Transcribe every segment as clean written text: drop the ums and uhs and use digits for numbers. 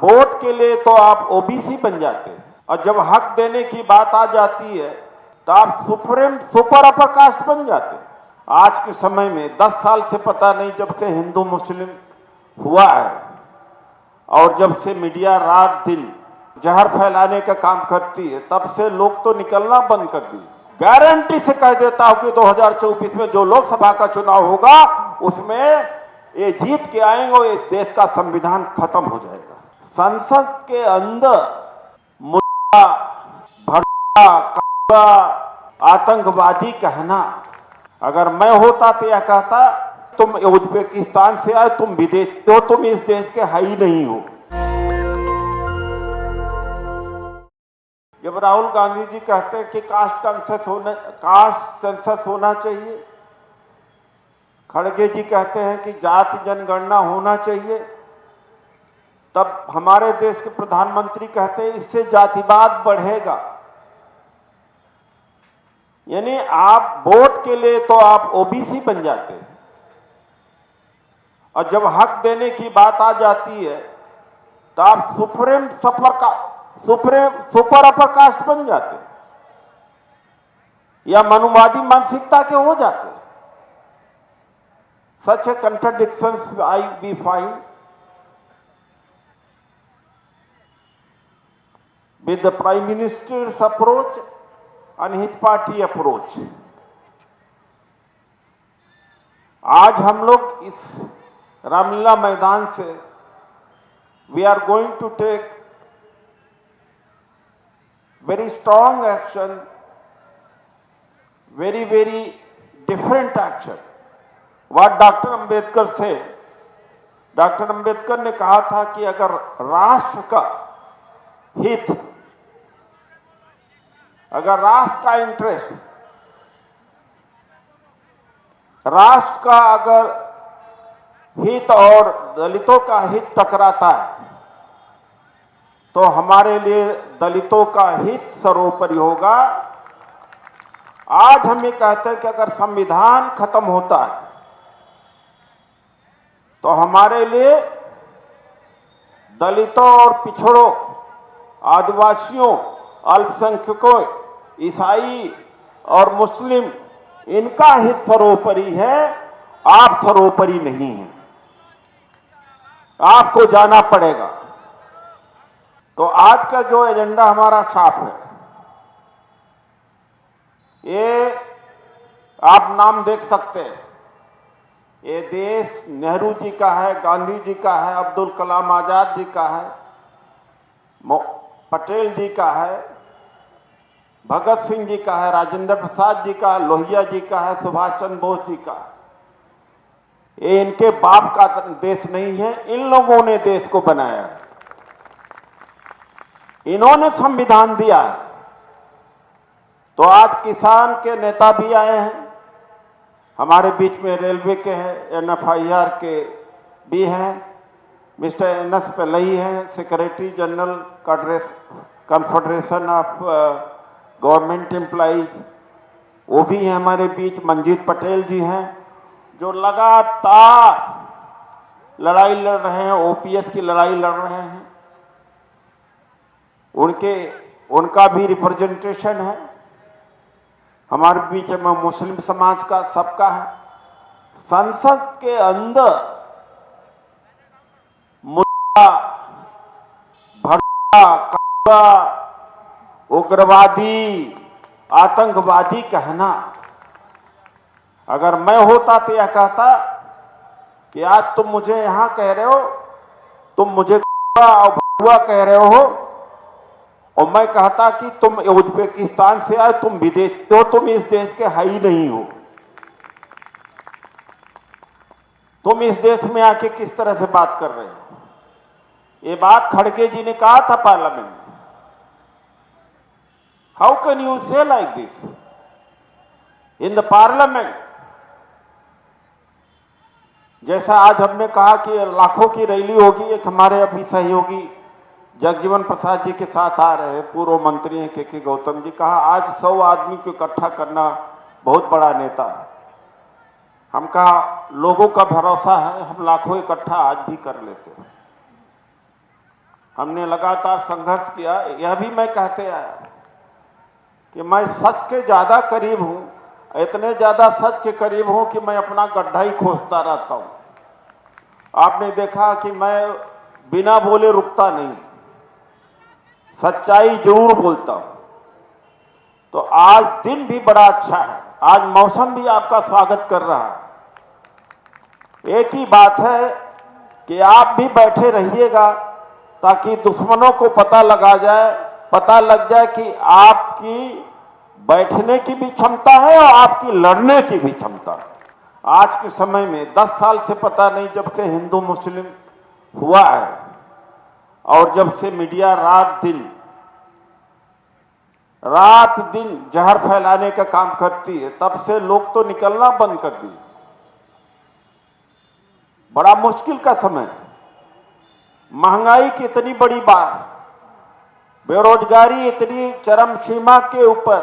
Vote के लिए तो आप ओबीसी बन जाते हैं और जब हक देने की बात आ जाती है तो आप सुपर अपर कास्ट बन जाते हैं। आज के समय में 10 साल से पता नहीं, जब से हिंदू मुस्लिम हुआ है और जब से मीडिया रात दिन जहर फैलाने का काम करती है, तब से लोग तो निकलना बंद कर दिए। गारंटी से कह देता हूं कि 2024 में जो लोकसभा का चुनाव होगा उसमें ये जीत के आएंगे और इस देश का संविधान खत्म हो जाएगा। संसद के अंदर मुद्दा भड़का कौवा आतंकवादी कहना, अगर मैं होता तो यह कहता तुम उज्बेकिस्तान से आए, तुम विदेश हो, तुम इस देश के है ही नहीं हो। जब राहुल गांधी जी कहते हैं कि कास्ट सेंसस होना चाहिए, खड़गे जी कहते हैं कि जाति जनगणना होना चाहिए, तब हमारे देश के प्रधानमंत्री कहते हैं इससे जातिवाद बढ़ेगा। यानी आप वोट के लिए तो आप ओबीसी बन जाते हैं और जब हक देने की बात आ जाती है तो आप सुपर अपर कास्ट बन जाते हैं या मनुवादी मानसिकता के हो जाते हैं। Such a contradictions we find with the Prime Minister's approach and his party approach. आज हम लोग इस रामलीला मैदान से we are going to take very strong action, very different action. What Dr. Ambedkar said, doctor Ambedkar ने कहा था कि अगर राष्ट्र का हित, अगर राष्ट्र का इंटरेस्ट, राष्ट्र का अगर हित और दलितों का हित टकराता है तो हमारे लिए दलितों का हित सर्वोपरि होगा। आज हम ये कहते हैं कि अगर संविधान खत्म होता है तो हमारे लिए दलितों और पिछड़ों, आदिवासियों, अल्पसंख्यकों, ईसाई और मुस्लिम, इनका हित सर्वोपरि है, आप सर्वोपरि नहीं हैं। आपको जाना पड़ेगा। तो आज का जो एजेंडा हमारा साफ है, ये आप नाम देख सकते हैं, ये देश नेहरू जी का है, गांधी जी का है, अब्दुल कलाम आजाद जी का है, पटेल जी का है, भगत सिंह जी का है, राजेंद्र प्रसाद जी का, लोहिया जी का है, सुभाष चंद्र बोस जी का। ये इनके बाप का देश नहीं है, इन लोगों ने देश को बनाया है, इन्होंने संविधान दिया है। तो आज किसान के नेता भी आए हैं हमारे बीच में, रेलवे के हैं, NFIR के भी हैं, मिस्टर NS पिल्लई हैं, secretary general confederation of government employees, वो भी हैं हमारे बीच। मंजीत पटेल जी हैं जो लगातार लड़ाई लड़ रहे हैं, OPS की लड़ाई लड़ रहे हैं, उनका भी रिप्रेजेंटेशन है हमारे बीच में। मुस्लिम समाज का, सबका है। संसद के अंदर मुद्दा भड़का कौवा उग्रवादी आतंकवादी कहना, अगर मैं होता तो यह कहता कि आज तुम मुझे यहां कह रहे हो, तुम मुझे कौवा और भड़ुआ कह रहे हो, और मैं कहता कि तुम उज्बेकिस्तान से आए, तुम विदेश हो, तुम इस देश के है ही नहीं हो। तुम इस देश में आके किस तरह से बात कर रहे हो? ये बात खड़गे जी ने कहा था पार्लियामेंट में। हाउ कैन यू से like this in the parliament? जैसा आज हमने कहा कि लाखों की रैली होगी, एक हमारे अभी सहयोगी जगजीवन प्रसाद जी के साथ आ रहे हैं, पूर्व मंत्री हैं के गौतम जी, कहा आज 100 आदमी को इकट्ठा करना बहुत बड़ा नेता है। हम कहा लोगों का भरोसा है, हम लाखों इकट्ठा आज भी कर लेते हैं। हमने लगातार संघर्ष किया। यह भी मैं कहते आया कि मैं सच के ज्यादा करीब हूं, इतने ज्यादा सच के करीब हूं कि मैं अपना गड्ढा ही खोजता रहता हूं। आपने देखा कि मैं बिना बोले रुकता नहीं, सच्चाई जरूर बोलता हूं। तो आज दिन भी बड़ा अच्छा है, आज मौसम भी आपका स्वागत कर रहा है। एक ही बात है कि आप भी बैठे रहिएगा ताकि दुश्मनों को पता लग जाए कि आपकी बैठने की भी क्षमता है और आपकी लड़ने की भी क्षमता है। आज के समय में 10 साल से पता नहीं, जब से हिंदू मुस्लिम हुआ है और जब से मीडिया रात दिन जहर फैलाने का काम करती है, तब से लोग तो निकलना बंद कर दिए। बड़ा मुश्किल का समय, महंगाई की इतनी बड़ी बात, बेरोजगारी इतनी चरम सीमा के ऊपर,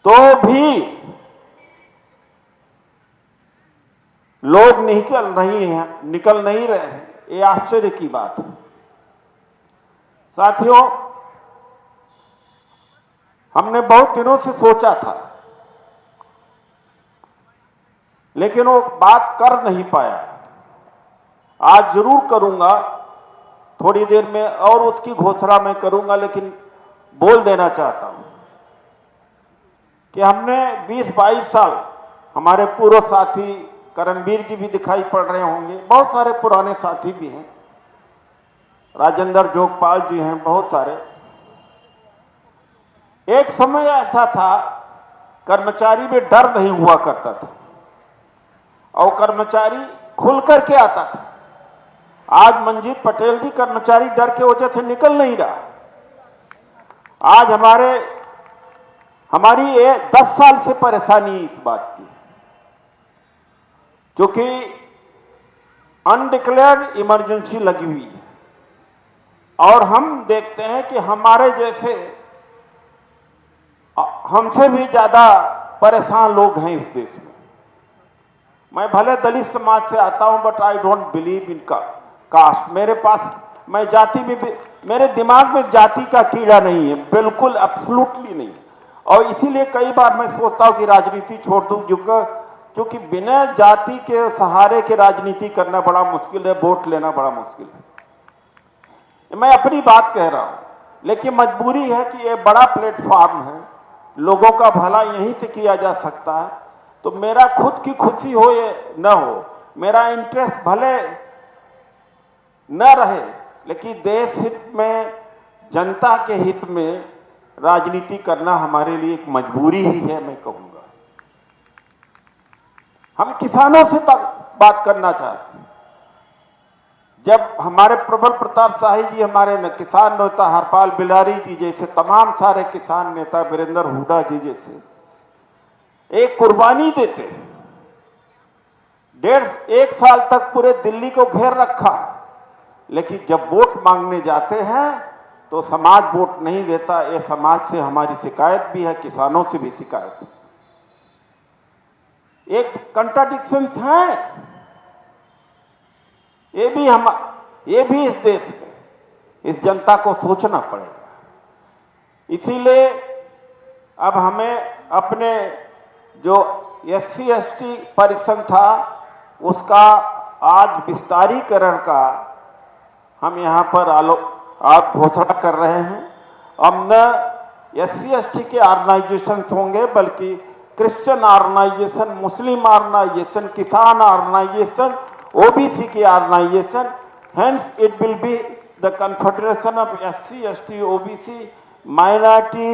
तो भी लोग निकल नहीं रहे हैं। ये आश्चर्य की बात है। साथियों, हमने बहुत दिनों से सोचा था, लेकिन वो बात कर नहीं पाया। आज जरूर करूंगा थोड़ी देर में, और उसकी घोषणा मैं करूंगा, लेकिन बोल देना चाहता हूं कि हमने 20-22 साल, हमारे पूर्व साथी करमवीर जी भी दिखाई पड़ रहे होंगे, बहुत सारे पुराने साथी भी हैं, राजेंद्र जोगपाल जी हैं, बहुत सारे। एक समय ऐसा था, कर्मचारी में डर नहीं हुआ करता था और कर्मचारी खुल करके आता था। आज मंजीत पटेल जी कर्मचारी डर के वजह से निकल नहीं रहा। आज हमारी 10 साल से परेशानी इस बात की, क्योंकि अनडिक्लेयर्ड इमरजेंसी लगी हुई है और हम देखते हैं कि हमारे जैसे, हमसे भी ज्यादा परेशान लोग हैं इस देश में। मैं भले दलित समाज से आता हूं, but I don't believe in caste. मेरे पास, मैं जाति में भी, मेरे दिमाग में जाति का कीड़ा नहीं है, बिल्कुल एब्सोल्युटली नहीं। और इसीलिए कई बार मैं सोचता हूं कि राजनीति छोड़ दूं, क्योंकि बिना जाति के सहारे के राजनीति करना बड़ा मुश्किल है, वोट लेना बड़ा मुश्किल है। मैं अपनी बात कह रहा हूं, लेकिन मजबूरी है कि ये बड़ा प्लेटफॉर्म है, लोगों का भला यहीं से किया जा सकता है। तो मेरा खुद की खुशी हो या न हो, मेरा इंटरेस्ट भले न रहे, लेकिन देश हित में, जनता के हित में राजनीति करना हमारे लिए एक मजबूरी ही है, मैं कहूंगा। हम किसानों से बात करना चाहते हैं। जब हमारे प्रबल प्रताप शाही जी, हमारे किसान नेता हरपाल बिलारी जी जैसे तमाम सारे किसान नेता, वीरेंद्र हुड्डा जी जैसे, एक कुर्बानी देते हैं, 1.5 साल तक पूरे दिल्ली को घेर रखा, लेकिन जब वोट मांगने जाते हैं तो समाज वोट नहीं देता। ये समाज से हमारी शिकायत भी है, किसानों से भी शिकायत है। एक कंट्राडिक्शंस हैं, ये भी इस देश में, इस जनता को सोचना पड़ेगा। इसीलिए अब हमें अपने जो SC/ST परिसंघ था, उसका आज विस्तारीकरण का हम यहाँ पर आप घोषणा कर रहे हैं। अब न SC/ST के ऑर्गेनाइजेशन होंगे, बल्कि क्रिश्चियन ऑर्गेनाइजेशन, मुस्लिम ऑर्गेनाइजेशन, किसान ऑर्गेनाइजेशन, OBC की organisation, hence it will be the confederation of SC/ST, OBC, minority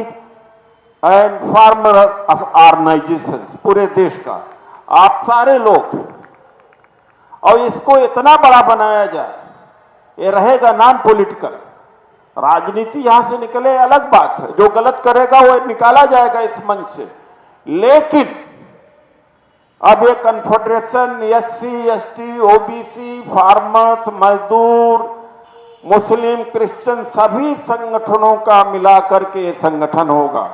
and farmer organisation, पूरे देश का आप सारे लोग। और इसको इतना बड़ा बनाया जाए, ये रहेगा नॉन पॉलिटिकल। राजनीति यहां से निकले अलग बात है, जो गलत करेगा वो निकाला जाएगा इस मंच से, लेकिन अब ये कन्फेडरेशन SC/ST, OBC, फार्मर्स, मजदूर, मुस्लिम, क्रिश्चियन, सभी संगठनों का मिलाकर के ये संगठन होगा।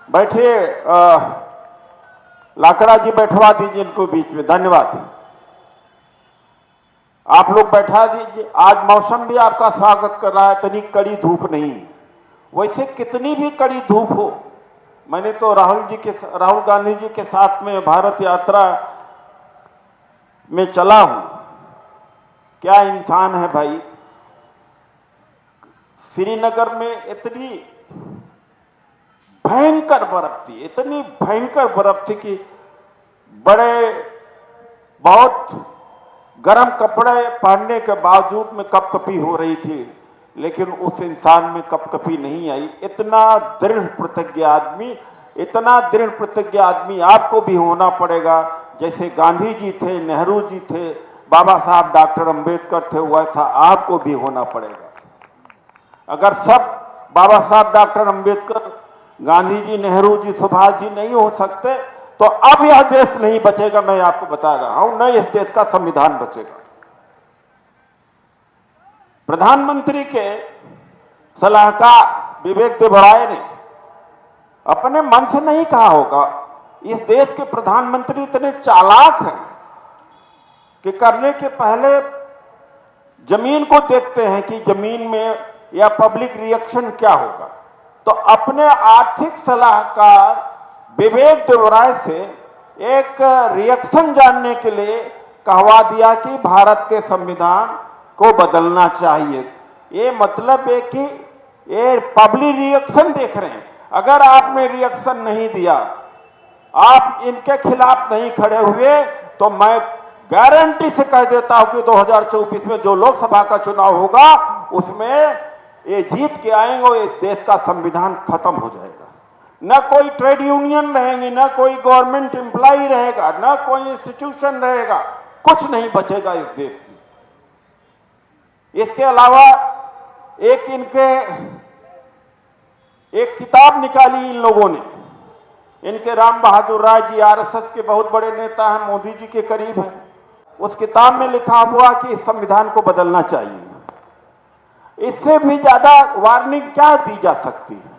बैठिए, लाकड़ा जी बैठवा दीजिए इनको बीच में। धन्यवाद। आप लोग बैठा दीजिए, आज मौसम भी आपका स्वागत कर रहा है, इतनी कड़ी धूप नहीं है। वैसे कितनी भी कड़ी धूप हो, मैंने तो राहुल गांधी जी के साथ में भारत यात्रा में चला हूं। क्या इंसान है भाई। श्रीनगर में इतनी भयंकर बर्फ थी, इतनी भयंकर बर्फ थी कि बहुत गर्म कपड़े पहनने के बावजूद में कपकपी हो रही थी, लेकिन उस इंसान में कपकपी नहीं आई। इतना दृढ़ प्रतिज्ञ आदमी आपको भी होना पड़ेगा। जैसे गांधी जी थे, नेहरू जी थे, बाबा साहब डॉक्टर अंबेडकर थे, वैसा आपको भी होना पड़ेगा। अगर सब बाबा साहब डॉक्टर अंबेडकर, गांधी जी, नेहरू जी, सुभाष जी नहीं हो सकते तो अब यह देश नहीं बचेगा। मैं आपको बता रहा हूं, न इस देश का संविधान बचेगा। प्रधानमंत्री के सलाहकार विवेक देबराय ने अपने मन से नहीं कहा होगा। इस देश के प्रधानमंत्री इतने चालाक हैं कि करने के पहले जमीन को देखते हैं कि जमीन में या पब्लिक रिएक्शन क्या होगा। तो अपने आर्थिक सलाहकार विवेक देबराय से एक रिएक्शन जानने के लिए कहवा दिया कि भारत के संविधान को बदलना चाहिए। ये मतलब है कि ये पब्लिक रिएक्शन देख रहे हैं। अगर आपने रिएक्शन नहीं दिया, आप इनके खिलाफ नहीं खड़े हुए, तो मैं गारंटी से कह देता हूं कि 2024 में जो लोकसभा का चुनाव होगा उसमें ये जीत के आएंगे और इस देश का संविधान खत्म हो जाएगा। न कोई ट्रेड यूनियन रहेंगी, न कोई गवर्नमेंट एम्प्लॉय रहेगा, न कोई इंस्टीट्यूशन रहेगा, कुछ नहीं बचेगा इस देश में। इसके अलावा एक किताब निकाली इन लोगों ने, इनके राम बहादुर राय जी आरएसएस के बहुत बड़े नेता हैं, मोदी जी के करीब हैं। उस किताब में लिखा हुआ कि इस संविधान को बदलना चाहिए। इससे भी ज्यादा वार्निंग क्या दी जा सकती है।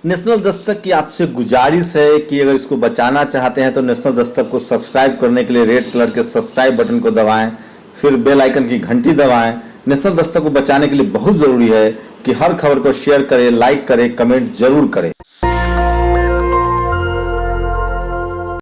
नेशनल दस्तक की आपसे गुजारिश है कि अगर इसको बचाना चाहते हैं तो नेशनल दस्तक को सब्सक्राइब करने के लिए रेड कलर के सब्सक्राइब बटन को दबाएं, फिर बेल आइकन की घंटी दबाएं। नेशनल दस्तक को बचाने के लिए बहुत जरूरी है कि हर खबर को शेयर करें, लाइक करें, कमेंट जरूर करें।